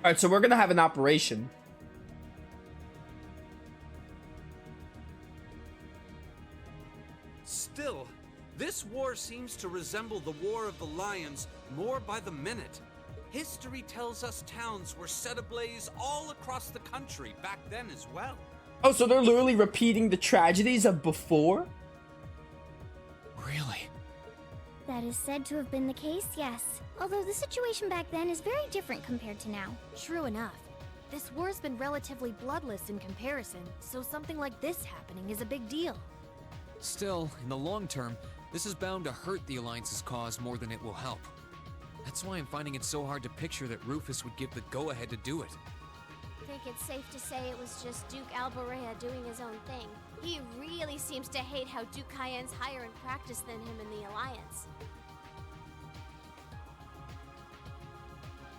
Alright, so we're gonna have an operation. Still, this war seems to resemble the War of the Lions more by the minute. History tells us towns were set ablaze all across the country back then as well. Oh, so they're literally repeating the tragedies of before? Really? That is said to have been the case, yes. Although the situation back then is very different compared to now. True enough. This war's been relatively bloodless in comparison, so something like this happening is a big deal. Still, in the long term, this is bound to hurt the Alliance's cause more than it will help. That's why I'm finding it so hard to picture that Rufus would give the go-ahead to do it. I think it's safe to say it was just Duke Albarea doing his own thing. He really seems to hate how Duke Cayenne's higher in practice than him in the Alliance.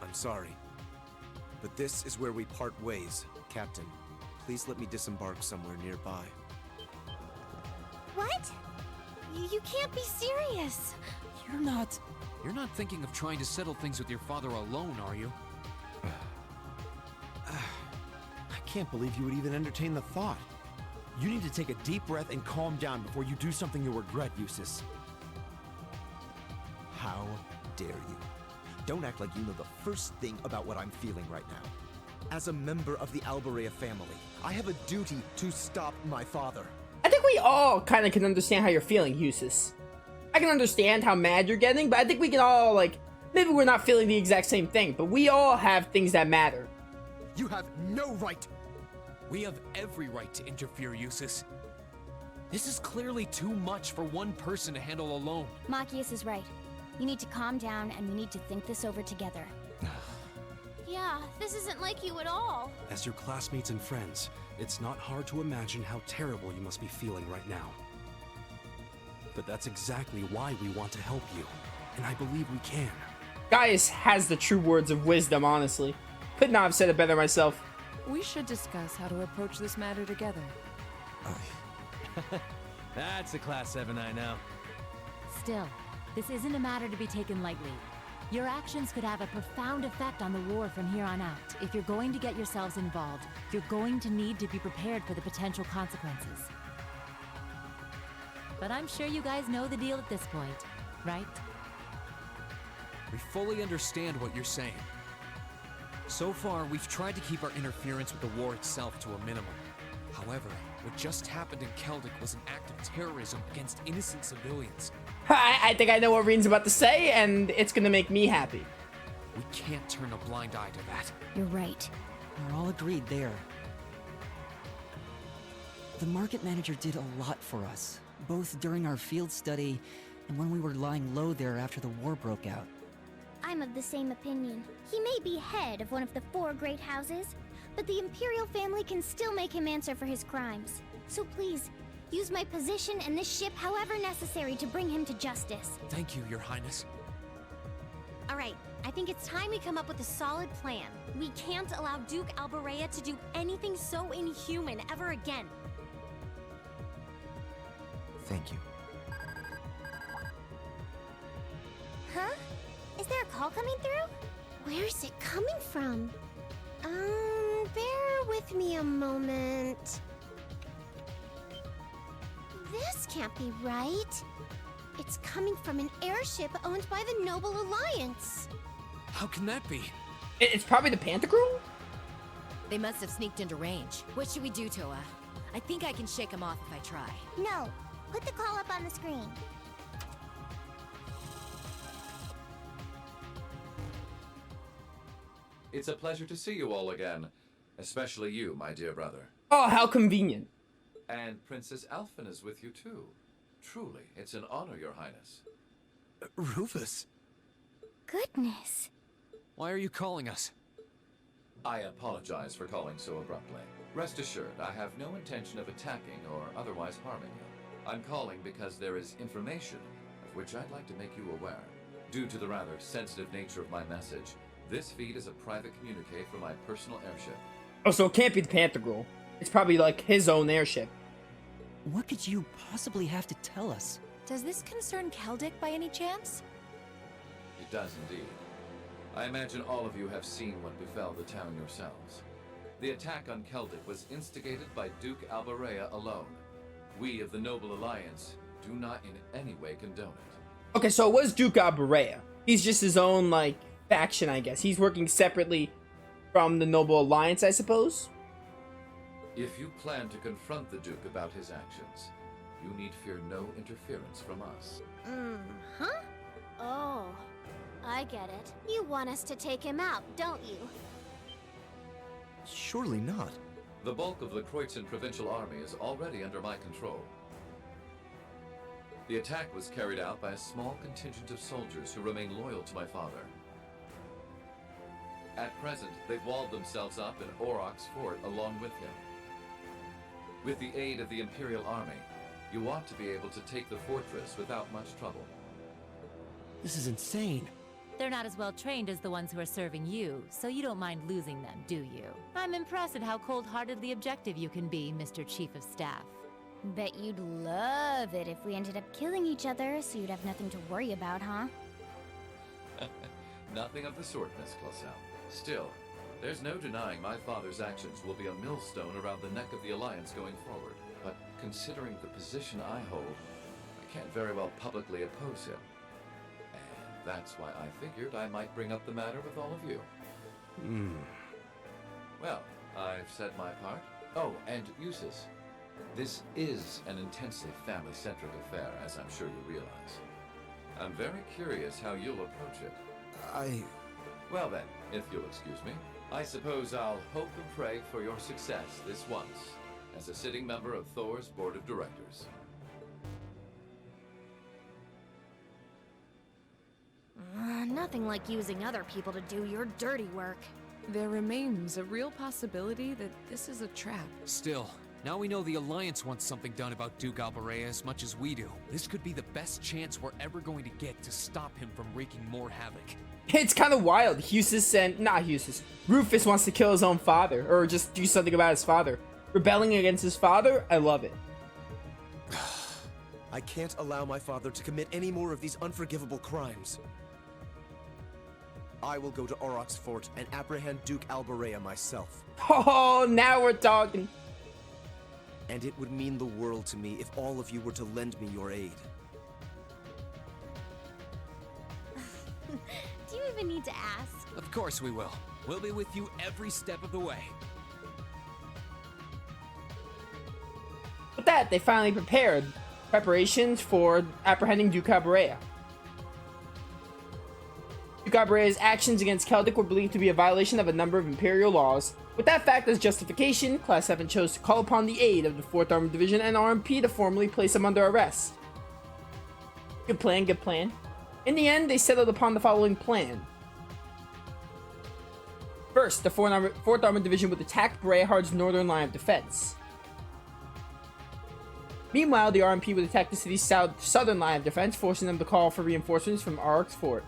I'm sorry, but this is where we part ways, Captain. Please let me disembark somewhere nearby. What? You can't be serious. You're not thinking of trying to settle things with your father alone, are you? I can't believe you would even entertain the thought. You need to take a deep breath and calm down before you do something you'll regret, Eustace. How dare you? Don't act like you know the first thing about what I'm feeling right now. As a member of the Albarea family, I have a duty to stop my father. I think we all kind of can understand how you're feeling, Eustace. I can understand how mad you're getting, but I think we can all, like, maybe we're not feeling the exact same thing, but we all have things that matter. You have no right. We have every right to interfere, Eustace. This is clearly too much for one person to handle alone. Machias is right. You need to calm down and we need to think this over together. Yeah, this isn't like you at all. As your classmates and friends, it's not hard to imagine how terrible you must be feeling right now. But that's exactly why we want to help you, and I believe we can. Gaius has the true words of wisdom, honestly. Could not have said it better myself. We should discuss how to approach this matter together. That's a Class 7 I know. Still, this isn't a matter to be taken lightly. Your actions could have a profound effect on the war from here on out. If you're going to get yourselves involved, you're going to need to be prepared for the potential consequences. But I'm sure you guys know the deal at this point, right? We fully understand what you're saying. So far, we've tried to keep our interference with the war itself to a minimum. However, what just happened in Keldic was an act of terrorism against innocent civilians. I think I know what Reen's about to say, and it's gonna make me happy. We can't turn a blind eye to that. You're right. We're all agreed there. The market manager did a lot for us, both during our field study and when we were lying low there after the war broke out. I'm of the same opinion. He may be head of one of the 4 great houses, but the Imperial family can still make him answer for his crimes. So please, use my position and this ship however necessary to bring him to justice. Thank you, Your Highness. Alright, I think it's time we come up with a solid plan. We can't allow Duke Albarea to do anything so inhuman ever again. Thank you. Huh? Is there a call coming through? Where's it coming from? Bear with me a moment. This can't be right. It's coming from an airship owned by the Noble Alliance. How can that be? It's probably the Pantagruel? They must have sneaked into range. What should we do, Toa? I think I can shake them off if I try. No. Put the call up on the screen. It's a pleasure to see you all again. Especially you, my dear brother. Oh, how convenient. And Princess Alphen is with you too. Truly, it's an honor, Your Highness. Rufus? Goodness. Why are you calling us? I apologize for calling so abruptly. Rest assured, I have no intention of attacking or otherwise harming you. I'm calling because there is information of which I'd like to make you aware. Due to the rather sensitive nature of my message, this feed is a private communique from my personal airship. Oh, so it can't be the Pantagruel. It's probably like his own airship. What could you possibly have to tell us? Does this concern Keldic by any chance? It does indeed. I imagine all of you have seen what befell the town yourselves. The attack on Celtic was instigated by Duke Albarea alone. We of the Noble Alliance do not in any way condone it. Okay, so it was Duke Albarea. He's just his own, like, faction, I guess. He's working separately from the Noble Alliance, I suppose? If you plan to confront the Duke about his actions, you need fear no interference from us. Huh? Oh, I get it. You want us to take him out, don't you? Surely not. The bulk of the Kreutzen Provincial Army is already under my control. The attack was carried out by a small contingent of soldiers who remain loyal to my father. At present, they've walled themselves up in Aurochs fort along with him. With the aid of the Imperial Army, you ought to be able to take the fortress without much trouble. This is insane. They're not as well trained as the ones who are serving you, so you don't mind losing them, do you? I'm impressed at how cold-heartedly objective you can be, Mr. Chief of Staff. Bet you'd love it if we ended up killing each other, so you'd have nothing to worry about, huh? Nothing of the sort, Miss Clausel. Still, there's no denying my father's actions will be a millstone around the neck of the Alliance going forward. But considering the position I hold, I can't very well publicly oppose him. And that's why I figured I might bring up the matter with all of you. Well, I've said my part. Oh, and Eustace, this is an intensely family-centric affair, as I'm sure you realize. I'm very curious how you'll approach it. Well then, if you'll excuse me, I suppose I'll hope and pray for your success this once, as a sitting member of Thor's Board of Directors. Nothing like using other people to do your dirty work. There remains a real possibility that this is a trap. Still, now we know the Alliance wants something done about Duke Albarea as much as we do. This could be the best chance we're ever going to get to stop him from wreaking more havoc. It's kind of wild. Rufus wants to kill his own father, or just do something about his father. Rebelling against his father? I love it. I can't allow my father to commit any more of these unforgivable crimes. I will go to Aurochs fort and apprehend Duke Albarea myself. Oh, now we're talking. And it would mean the world to me if all of you were to lend me your aid. Do you even need to ask? Of course we will. We'll be with you every step of the way. With that, they finally prepared preparations for apprehending Duke Albarea. Duke Albarea's actions against Celtic were believed to be a violation of a number of Imperial laws. With that fact as justification, Class 7 chose to call upon the aid of the 4th Armored Division and RMP to formally place him under arrest. Good plan, good plan. In the end, they settled upon the following plan. First, the 4th Armored Division would attack Brehard's northern line of defense. Meanwhile, the RMP would attack the city's southern line of defense, forcing them to call for reinforcements from Aurochs fort.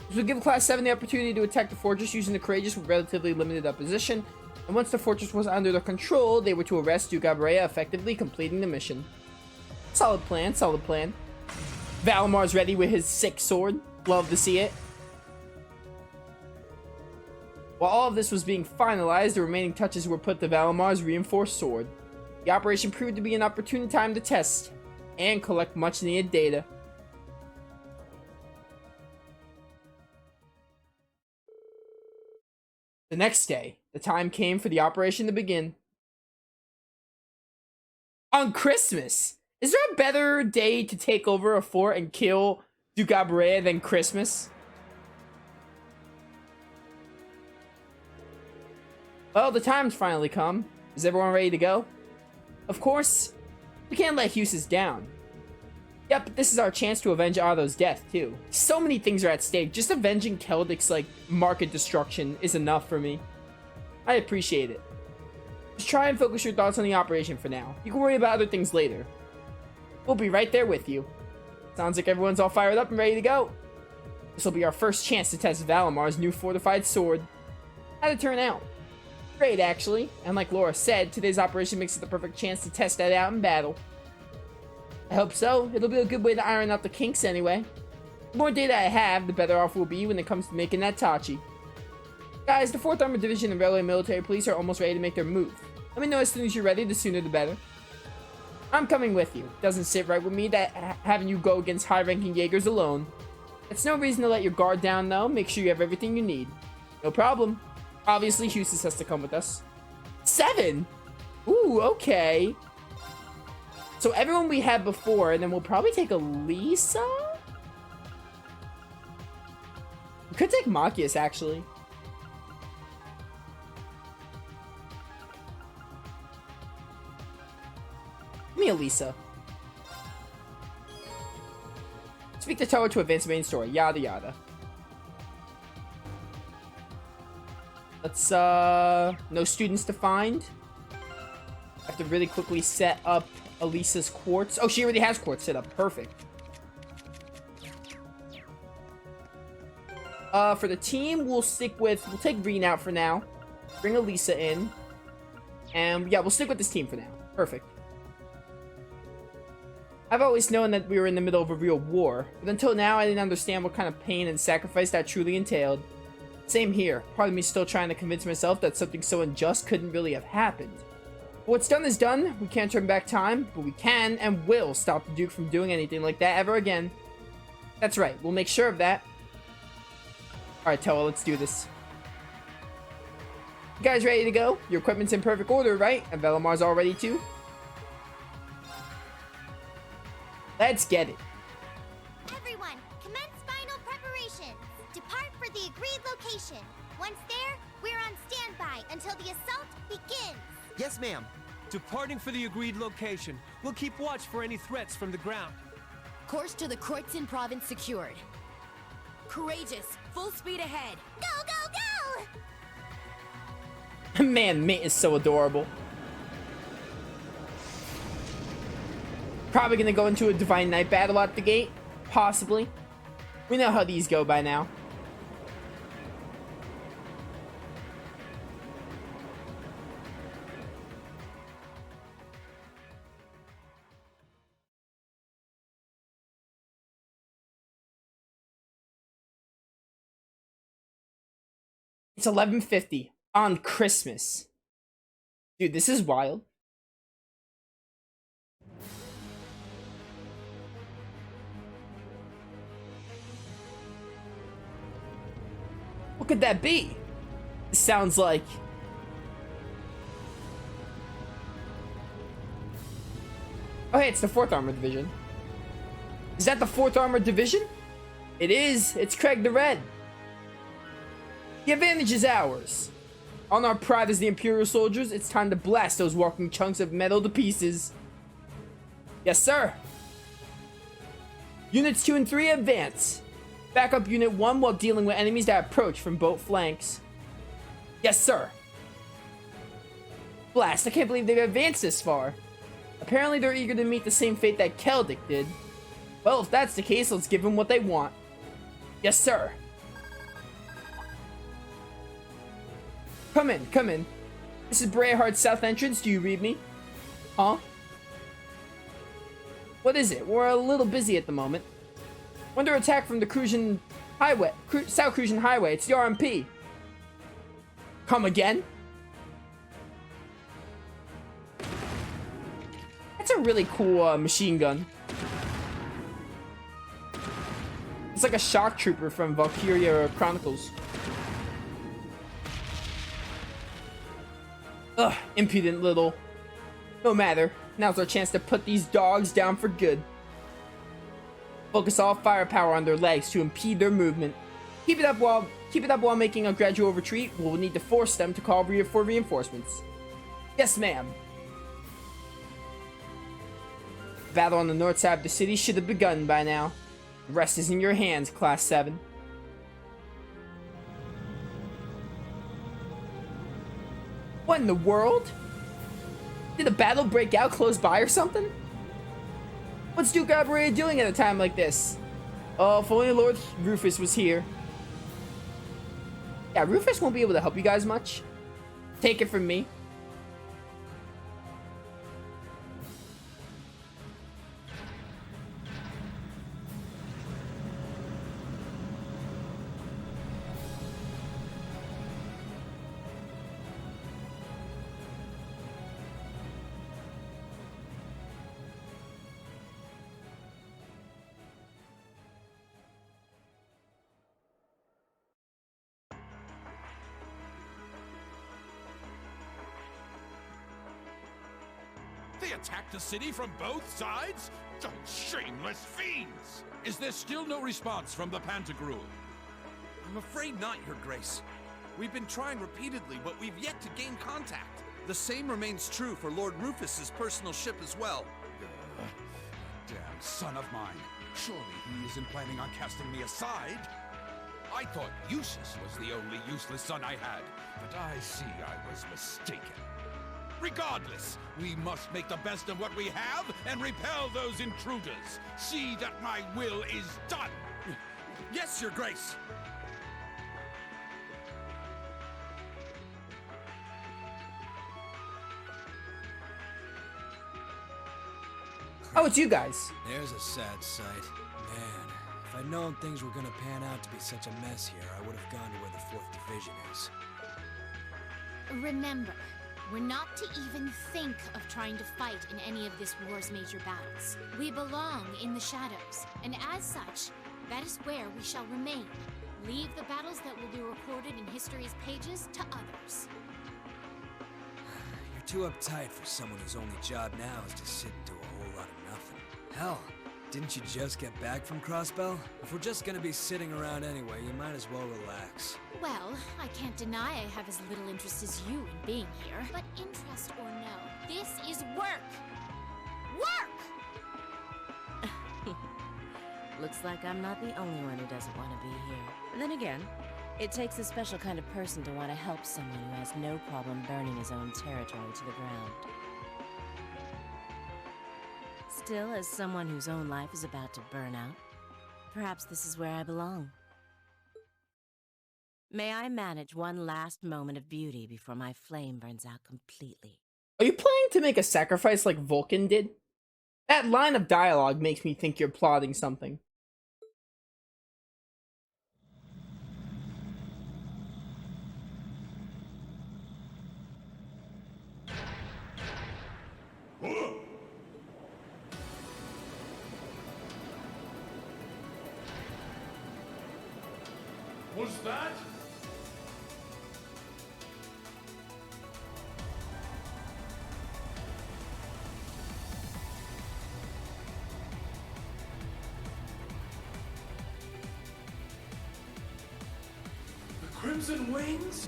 This would give Class 7 the opportunity to attack the fortress using the Courageous with relatively limited opposition, and once the fortress was under their control, they were to arrest Duke Albarea, effectively completing the mission. Solid plan, solid plan. Valamar's ready with his sick sword. Love to see it. While all of this was being finalized, the remaining touches were put to Valamar's reinforced sword. The operation proved to be an opportune time to test and collect much needed data. The next day, the time came for the operation to begin. On Christmas! Is there a better day to take over a fort and kill Duke Albarea than Christmas? Well, the time's finally come. Is everyone ready to go? Of course, we can't let Eustace down. Yep, this is our chance to avenge Otto's death, too. So many things are at stake. Just avenging Celtic's, market destruction is enough for me. I appreciate it. Just try and focus your thoughts on the operation for now. You can worry about other things later. We'll be right there with you. Sounds like everyone's all fired up and ready to go. This will be our first chance to test Valamar's new fortified sword. How'd it turn out? Great, actually. And like Laura said, today's operation makes it the perfect chance to test that out in battle. I hope so. It'll be a good way to iron out the kinks anyway. The more data I have, the better off we'll be when it comes to making that Tachi. Guys, the 4th Armored Division and Railway Military Police are almost ready to make their move. Let me know as soon as you're ready, the sooner the better. I'm coming with you. Doesn't sit right with me that having you go against high-ranking Jaegers alone. It's no reason to let your guard down, though. Make sure you have everything you need. No problem. Obviously, Husis has to come with us. 7? Ooh, okay. So everyone we had before, and then we'll probably take Elisa? We could take Machias, actually. Give me Elisa. Speak to Toa to advance the main story. Yada yada. Let's, no students to find. I have to really quickly set up Elisa's quartz. Oh, she already has quartz set up. Perfect. For the team, we'll take Green out for now. Bring Elisa in. And, yeah, we'll stick with this team for now. Perfect. I've always known that we were in the middle of a real war, but until now I didn't understand what kind of pain and sacrifice that truly entailed. Same here. Part of me still trying to convince myself that something so unjust couldn't really have happened. But what's done is done. We can't turn back time, but we can and will stop the Duke from doing anything like that ever again. That's right. We'll make sure of that. Alright, Toa, let's do this. You guys ready to go? Your equipment's in perfect order, right? And Velamar's all ready too? Let's get it. Everyone, commence final preparations. Depart for the agreed location. Once there, we're on standby until the assault begins. Yes, ma'am. Departing for the agreed location. We'll keep watch for any threats from the ground. Course to the Kreutzen province secured. Courageous. Full speed ahead. Go, go, go! Man, Mate is so adorable. Probably gonna go into a Divine Knight battle at the gate. Possibly. We know how these go by now. It's 11:50 on Christmas. Dude, this is wild. What could that be? It sounds like... Oh, hey, it's the 4th Armored Division. Is that the 4th Armored Division? It is. It's Craig the Red. The advantage is ours. On our pride as the Imperial soldiers, it's time to blast those walking chunks of metal to pieces. Yes, sir. Units 2 and 3 advance. Back up Unit 1 while dealing with enemies that approach from both flanks. Yes, sir. Blast, I can't believe they've advanced this far. Apparently they're eager to meet the same fate that Celtic did. Well, if that's the case, let's give them what they want. Yes, sir. Come in, come in. This is Brayhart's south entrance. Do you read me? Huh? What is it? We're a little busy at the moment. Under attack from the Crucian Highway, South Crucian Highway. It's the RMP. Come again? That's a really cool machine gun. It's like a shock trooper from Valkyria Chronicles. Ugh, impudent little. No matter. Now's our chance to put these dogs down for good. Focus all firepower on their legs to impede their movement. Keep it up while making a gradual retreat. We'll need to force them to call for reinforcements. Yes, ma'am. Battle on the north side of the city should have begun by now. The rest is in your hands, Class 7. What in the world? Did a battle break out close by or something? What's Duke Albarea doing at a time like this? Oh, if only Lord Rufus was here. Yeah, Rufus won't be able to help you guys much. Take it from me. They attacked the city from both sides? Those shameless fiends! Is there still no response from the Pantagruel? I'm afraid not, Your Grace. We've been trying repeatedly, but we've yet to gain contact. The same remains true for Lord Rufus's personal ship as well. Damn son of mine. Surely he isn't planning on casting me aside. I thought Eustace was the only useless son I had, but I see I was mistaken. Regardless, we must make the best of what we have and repel those intruders. See that my will is done. Yes, Your Grace. Oh, it's you guys. There's a sad sight. Man, if I'd known things were gonna pan out to be such a mess here, I would have gone to where the 4th Division is. Remember, we're not to even think of trying to fight in any of this war's major battles. We belong in the shadows, and as such, that is where we shall remain. Leave the battles that will be recorded in history's pages to others. You're too uptight for someone whose only job now is to sit and do a whole lot of nothing. Hell, didn't you just get back from Crossbell? If we're just gonna be sitting around anyway, you might as well relax. Well, I can't deny I have as little interest as you in being here. But interest or no, this is work! Work! Looks like I'm not the only one who doesn't want to be here. Then again, it takes a special kind of person to want to help someone who has no problem burning his own territory to the ground. Still, as someone whose own life is about to burn out, perhaps this is where I belong. May I manage one last moment of beauty before my flame burns out completely? Are you planning to make a sacrifice like Vulcan did? That line of dialogue makes me think you're plotting something. Was that? The Crimson Wings?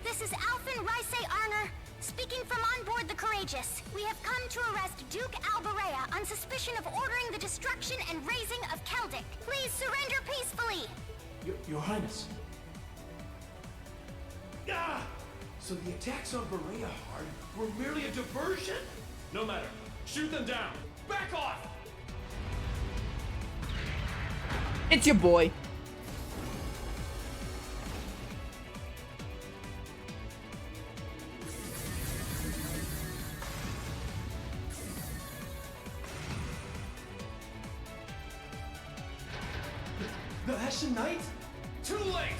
This is Alphen Rice Arner, speaking from on board the Courageous. We have come to arrest Duke Albarea on suspicion of ordering the destruction and razing of Celtic. Please surrender peacefully. Your Highness. Ah! So the attacks on Berea Hard were merely a diversion? No matter. Shoot them down. Back off! It's your boy. The Hessian Knight? Too late!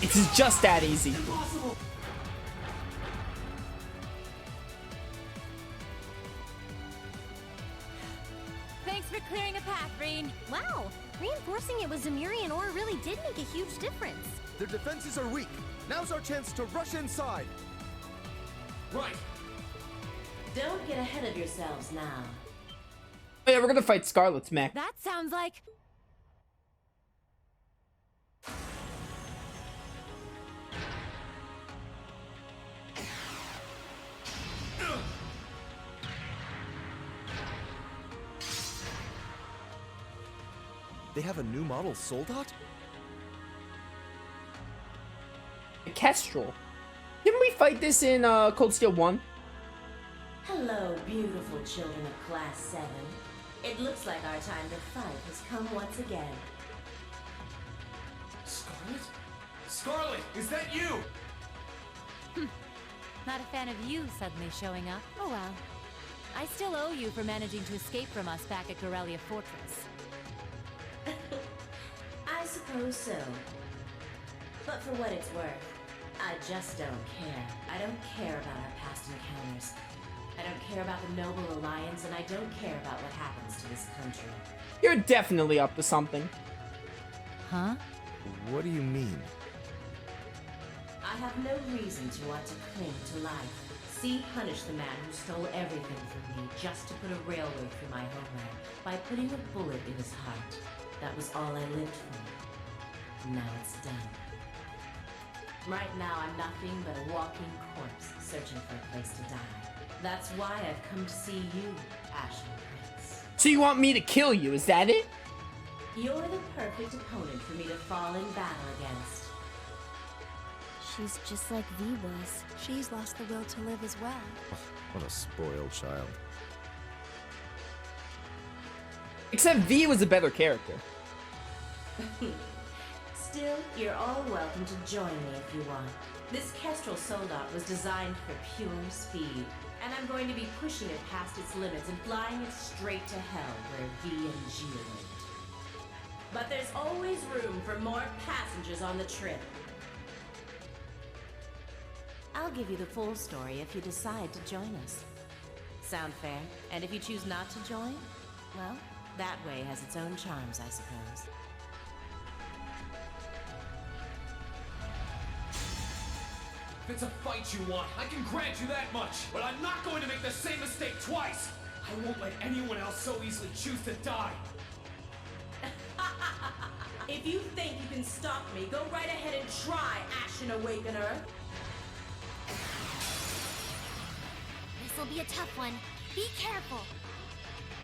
It's just that easy. Impossible! Thanks for clearing a path, Reen. Wow, reinforcing it with Zemurian ore really did make a huge difference. Their defenses are weak. Now's our chance to rush inside. Right! Don't get ahead of yourselves now. Oh yeah, we're gonna fight Scarlet's mech. That sounds like... They have a new model Soldat? A Kestrel. Didn't we fight this in Cold Steel 1? Hello, beautiful children of Class 7. It looks like our time to fight has come once again. Scarlet? Scarlet, is that you? Not a fan of you suddenly showing up. Oh well. I still owe you for managing to escape from us back at Gorelia Fortress. I suppose so. But for what it's worth, I just don't care. I don't care about our past encounters. I don't care about the Noble Alliance, and I don't care about what happens to this country. You're definitely up to something. Huh? What do you mean? I have no reason to want to cling to life. See, punish the man who stole everything from me just to put a railway through my homeland by putting a bullet in his heart. That was all I lived for. Now it's done. Right now, I'm nothing but a walking corpse searching for a place to die. That's why I've come to see you, Ashen Prince. So you want me to kill you, is that it? You're the perfect opponent for me to fall in battle against. She's just like V was. She's lost the will to live as well. What a spoiled child. Except V was a better character. Still, you're all welcome to join me if you want. This Kestrel Soldat was designed for pure speed, and I'm going to be pushing it past its limits and flying it straight to hell where V and G are linked. But there's always room for more passengers on the trip. I'll give you the full story if you decide to join us. Sound fair? And if you choose not to join, well, that way has its own charms, I suppose. If it's a fight you want, I can grant you that much. But I'm not going to make the same mistake twice. I won't let anyone else so easily choose to die. If you think you can stop me, go right ahead and try, Ashen Awakener. This'll be a tough one. Be careful.